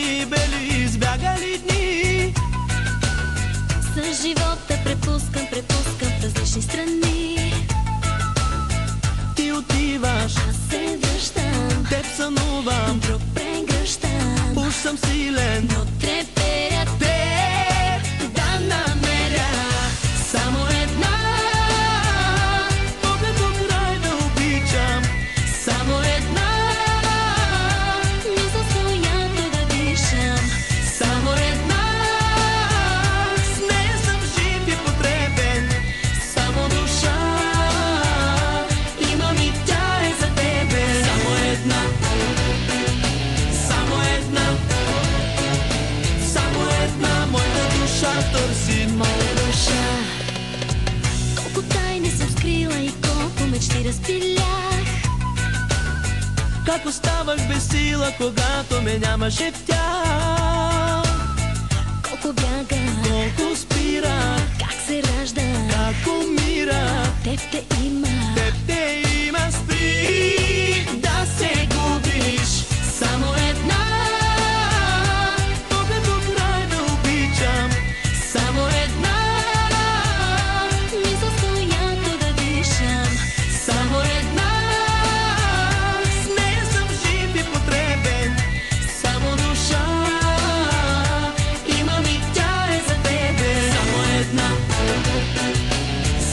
едни бели избягали дни. С живота препускам в различни страни. Ти отиваш, Аз се връщам, теб сънувам, друг прегръщам. уж съм силен, Но треперя те да намеря. Само една, поглед до край да обичам. Само една, мисъл, с която да дишам. само една, с нея съм жив и потребен. Само душа имам и тя е за тебе. Само една, само една, само една, моята душа търси. Моя душа, колко тайни съм скрила и колко мечти разпилях. Как оставах без сила, когато ме нямаше в тях. Колко бягах, Колко спирах, как се ражда, как умирах. теб те има. Теб те има, спри да се губиш. Само една, поглед до край да обичам. Само една, Мисъл, с която да дишам. само една, с нея съм жив и потребен. Само душа имам и тя е за тебе. Само една,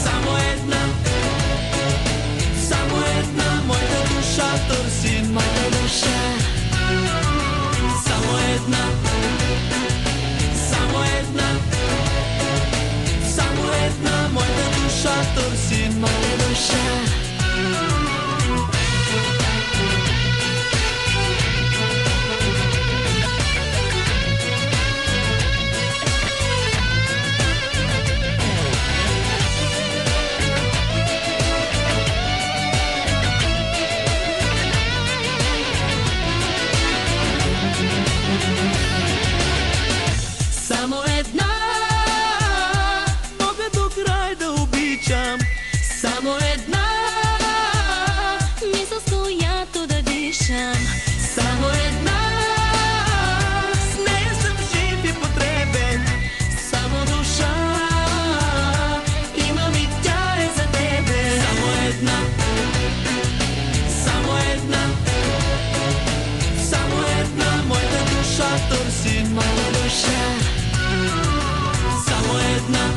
само една, само една, моята душа търси. Моя душа, Само една, само една, само една, моята душа търси. моя душа. Само една, поглед до край да обичам. Само една, Мисъл, с която да дишам. само една, с нея съм жив и потребен. Само душа имам и тя е за тебе. Само една, само една, само една, моята душа търси. Моя душа, Само една,